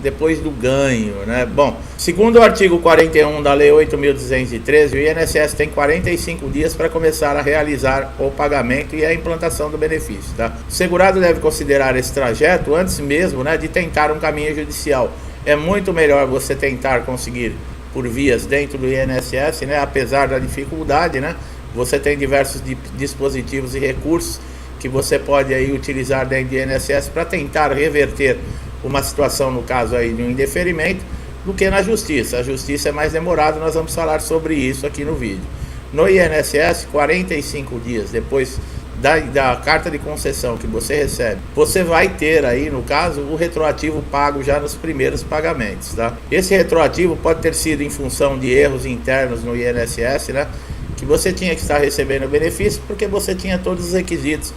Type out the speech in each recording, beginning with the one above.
depois do ganho, né? Bom, segundo o artigo 41 da Lei 8.213, o INSS tem 45 dias para começar a realizar o pagamento e a implantação do benefício, tá? O segurado deve considerar esse trajeto antes mesmo, né, de tentar um caminho judicial. É muito melhor você tentar conseguir por vias dentro do INSS, né, apesar da dificuldade, né? Você tem diversos dispositivos e recursos que você pode aí utilizar dentro do INSS para tentar reverter uma situação, no caso aí de um indeferimento, do que na justiça. A justiça é mais demorada, nós vamos falar sobre isso aqui no vídeo. No INSS, 45 dias depois da carta de concessão que você recebe, você vai ter aí, no caso, o retroativo pago já nos primeiros pagamentos, tá? Esse retroativo pode ter sido em função de erros internos no INSS, né? Que você tinha que estar recebendo o benefício porque você tinha todos os requisitos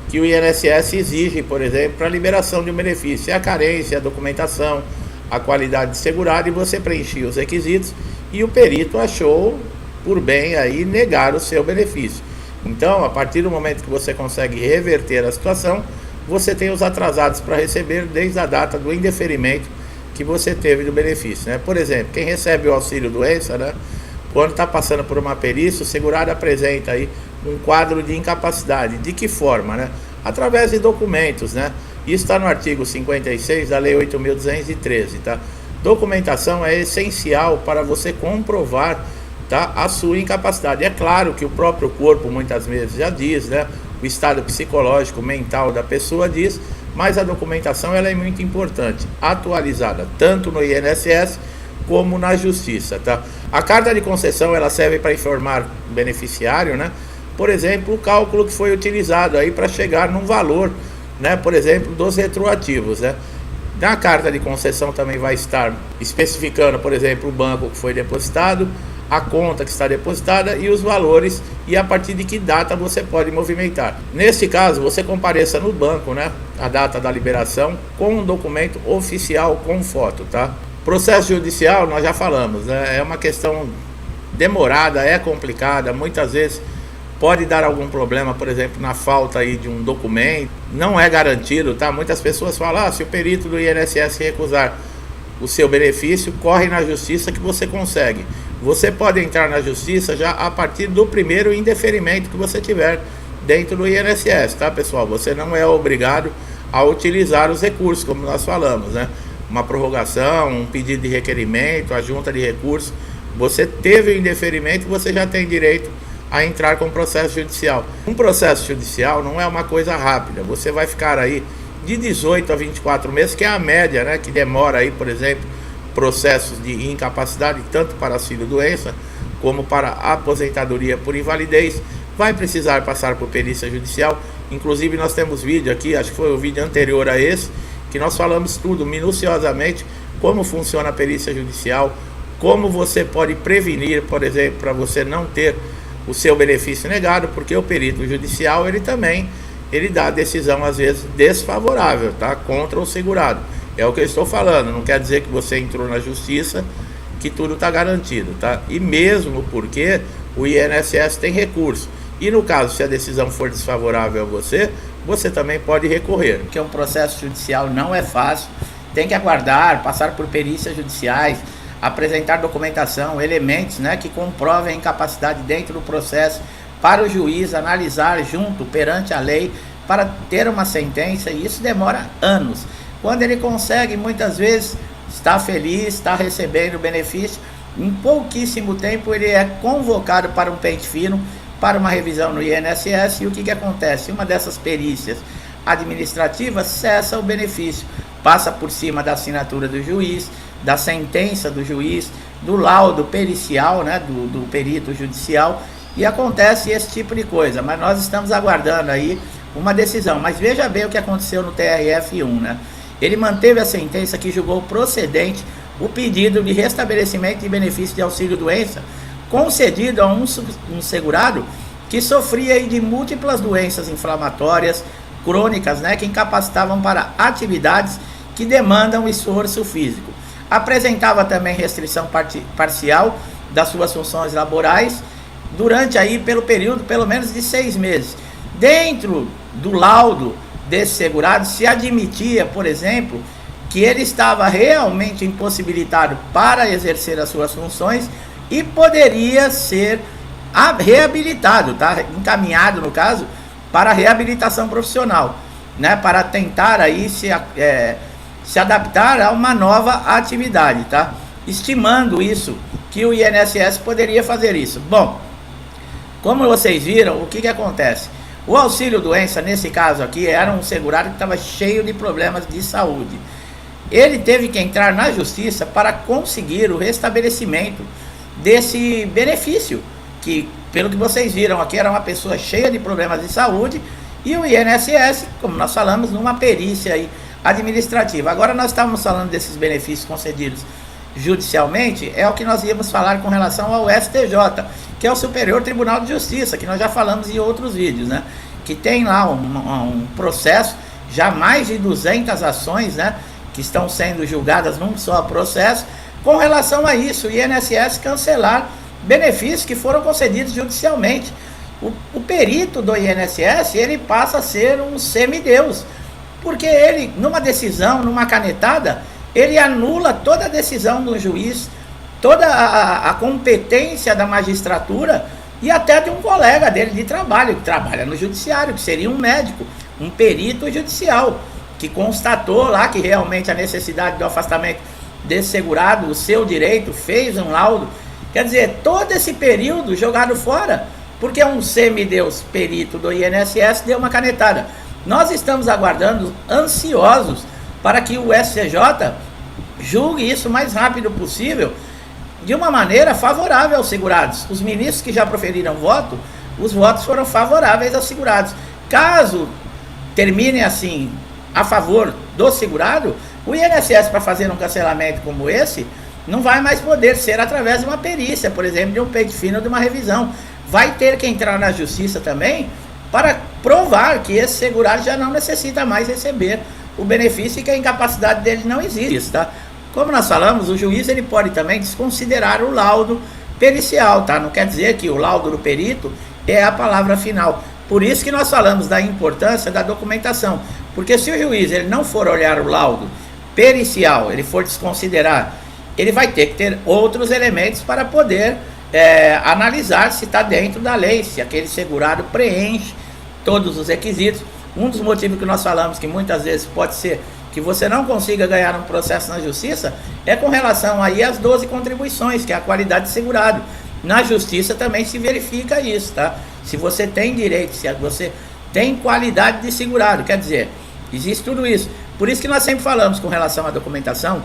que o INSS exige, por exemplo, para a liberação de um benefício. É a carência, a documentação, a qualidade de segurado, e você preenchia os requisitos e o perito achou por bem aí negar o seu benefício. Então, a partir do momento que você consegue reverter a situação, você tem os atrasados para receber desde a data do indeferimento que você teve do benefício, né? Por exemplo, quem recebe o auxílio-doença, né, quando está passando por uma perícia, o segurado apresenta aí um quadro de incapacidade. De que forma, né? Através de documentos, né? Isso está no artigo 56 da Lei 8.213, tá? Documentação é essencial para você comprovar, tá, a sua incapacidade. É claro que o próprio corpo muitas vezes já diz, né? O estado psicológico, mental da pessoa diz, mas a documentação ela é muito importante, atualizada tanto no INSS como na justiça, tá? A carta de concessão ela serve para informar o beneficiário, né? Por exemplo, o cálculo que foi utilizado aí para chegar num valor, né? Por exemplo, dos retroativos, né? Na carta de concessão também vai estar especificando, por exemplo, o banco que foi depositado, a conta que está depositada e os valores e a partir de que data você pode movimentar. Nesse caso, você compareça no banco, né? A data da liberação com um documento oficial com foto, tá? Processo judicial, nós já falamos, né? É uma questão demorada, é complicada, muitas vezes pode dar algum problema, por exemplo, na falta aí de um documento, não é garantido, tá? Muitas pessoas falam, se o perito do INSS recusar o seu benefício, corre na justiça que você consegue. Você pode entrar na justiça já a partir do primeiro indeferimento que você tiver dentro do INSS, tá, pessoal? Você não é obrigado a utilizar os recursos, como nós falamos, né? Uma prorrogação, um pedido de requerimento, a junta de recursos. Você teve o indeferimento, você já tem direito a entrar com processo judicial. Um processo judicial não é uma coisa rápida. Você vai ficar aí de 18 a 24 meses, que é a média, né? Que demora aí, por exemplo, processos de incapacidade, tanto para auxílio-doença como para aposentadoria por invalidez. Vai precisar passar por perícia judicial. Inclusive nós temos vídeo aqui, acho que foi o vídeo anterior a esse, que nós falamos tudo minuciosamente, como funciona a perícia judicial, como você pode prevenir, por exemplo, para você não ter o seu benefício negado, porque o perito judicial, ele dá a decisão às vezes desfavorável, tá, contra o segurado. É o que eu estou falando, não quer dizer que você entrou na justiça que tudo está garantido, tá? E mesmo porque o INSS tem recurso. E no caso, se a decisão for desfavorável a você, você também pode recorrer. Porque um processo judicial não é fácil, tem que aguardar, passar por perícias judiciais, apresentar documentação, elementos, né, que comprovem a incapacidade dentro do processo, para o juiz analisar junto, perante a lei, para ter uma sentença, e isso demora anos. Quando ele consegue, muitas vezes, está feliz, está recebendo o benefício, em pouquíssimo tempo ele é convocado para um pente fino, para uma revisão no INSS, e o que acontece? Uma dessas perícias administrativas cessa o benefício, passa por cima da assinatura do juiz, da sentença do juiz, do laudo pericial, né, do perito judicial, e acontece esse tipo de coisa. Mas nós estamos aguardando aí uma decisão. Mas veja bem o que aconteceu no TRF1, né? Ele manteve a sentença que julgou procedente o pedido de restabelecimento de benefício de auxílio-doença concedido a um segurado que sofria aí de múltiplas doenças inflamatórias crônicas, né, que incapacitavam para atividades que demandam esforço físico. Apresentava também restrição parcial das suas funções laborais durante aí pelo período pelo menos de 6 meses. Dentro do laudo desse segurado se admitia, por exemplo, que ele estava realmente impossibilitado para exercer as suas funções e poderia ser reabilitado, tá? Encaminhado, no caso, para a reabilitação profissional, né? Para tentar aí se adaptar a uma nova atividade, tá? Estimando isso, que o INSS poderia fazer isso. Bom, como vocês viram, o que acontece? O auxílio-doença, nesse caso aqui, era um segurado que estava cheio de problemas de saúde. Ele teve que entrar na justiça para conseguir o restabelecimento desse benefício, que, pelo que vocês viram aqui, era uma pessoa cheia de problemas de saúde, e o INSS, como nós falamos, numa perícia aí administrativa. Agora nós estávamos falando desses benefícios concedidos judicialmente, é o que nós íamos falar com relação ao STJ, que é o Superior Tribunal de Justiça, que nós já falamos em outros vídeos, né? Que tem lá um processo, já mais de 200 ações, né? Que estão sendo julgadas num só processo, com relação a isso, o INSS cancelar benefícios que foram concedidos judicialmente. O perito do INSS, ele passa a ser um semideus, porque ele, numa decisão, numa canetada, ele anula toda a decisão do juiz, toda a competência da magistratura e até de um colega dele de trabalho, que trabalha no judiciário, que seria um médico, um perito judicial, que constatou lá que realmente a necessidade do afastamento desse segurado, o seu direito, fez um laudo. Quer dizer, todo esse período jogado fora, porque um semideus perito do INSS deu uma canetada. Nós estamos aguardando, ansiosos, para que o STJ julgue isso o mais rápido possível, de uma maneira favorável aos segurados. Os ministros que já proferiram voto, os votos foram favoráveis aos segurados. Caso termine assim, a favor do segurado, o INSS, para fazer um cancelamento como esse, não vai mais poder ser através de uma perícia, por exemplo, de um pente fino ou de uma revisão. Vai ter que entrar na justiça também para provar que esse segurado já não necessita mais receber o benefício e que a incapacidade dele não existe, tá? Como nós falamos, o juiz ele pode também desconsiderar o laudo pericial, tá? Não quer dizer que o laudo do perito é a palavra final. Por isso que nós falamos da importância da documentação, porque se o juiz ele não for olhar o laudo pericial, ele for desconsiderar, ele vai ter que ter outros elementos para poder analisar se está dentro da lei, se aquele segurado preenche todos os requisitos. Um dos motivos que nós falamos que muitas vezes pode ser que você não consiga ganhar um processo na justiça é com relação aí às 12 contribuições, que é a qualidade de segurado. Na justiça também se verifica isso, tá? Se você tem direito, se você tem qualidade de segurado, quer dizer, existe tudo isso. Por isso que nós sempre falamos com relação à documentação,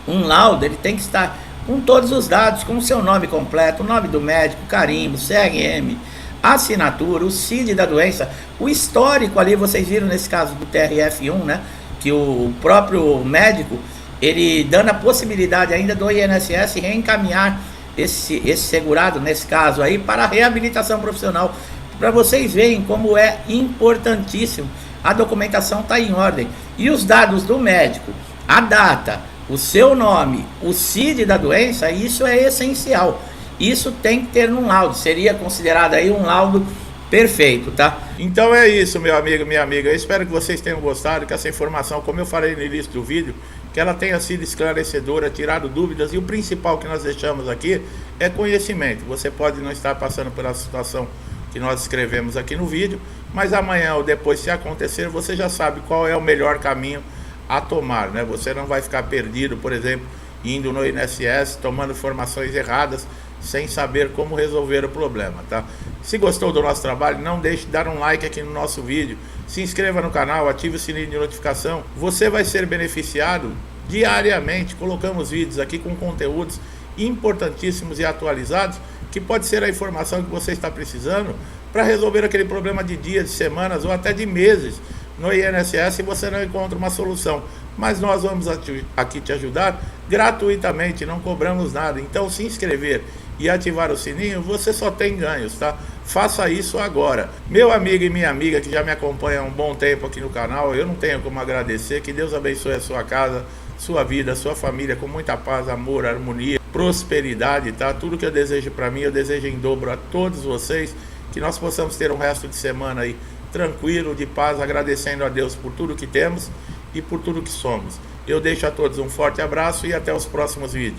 um laudo ele tem que estar com todos os dados, com o seu nome completo, o nome do médico, carimbo, CRM, assinatura, o CID da doença, o histórico ali, vocês viram nesse caso do TRF1, né? Que o próprio médico, ele dando a possibilidade ainda do INSS reencaminhar esse segurado, nesse caso aí, para a reabilitação profissional, para vocês verem como é importantíssimo. A documentação está em ordem, e os dados do médico, a data, o seu nome, o CID da doença, isso é essencial. Isso tem que ter num laudo, seria considerado aí um laudo perfeito, tá? Então é isso, meu amigo, minha amiga. Eu espero que vocês tenham gostado, que essa informação, como eu falei no início do vídeo, que ela tenha sido esclarecedora, tirado dúvidas, e o principal que nós deixamos aqui é conhecimento. Você pode não estar passando pela situação que nós escrevemos aqui no vídeo, mas amanhã ou depois, se acontecer, você já sabe qual é o melhor caminho a tomar, né? Você não vai ficar perdido, por exemplo, indo no INSS, tomando informações erradas, sem saber como resolver o problema, tá? Se gostou do nosso trabalho, não deixe de dar um like aqui no nosso vídeo, se inscreva no canal, ative o sininho de notificação, você vai ser beneficiado diariamente. Colocamos vídeos aqui com conteúdos importantíssimos e atualizados, que pode ser a informação que você está precisando para resolver aquele problema de dias, de semanas ou até de meses no INSS, e você não encontra uma solução. Mas nós vamos aqui te ajudar gratuitamente, não cobramos nada. Então, se inscrever e ativar o sininho, você só tem ganhos, tá? Faça isso agora. Meu amigo e minha amiga que já me acompanha há um bom tempo aqui no canal, eu não tenho como agradecer. Que Deus abençoe a sua casa, sua vida, sua família, com muita paz, amor, harmonia, prosperidade, tá? Tudo que eu desejo para mim, eu desejo em dobro a todos vocês. Que nós possamos ter um resto de semana aí tranquilo, de paz, agradecendo a Deus por tudo que temos e por tudo que somos. Eu deixo a todos um forte abraço e até os próximos vídeos.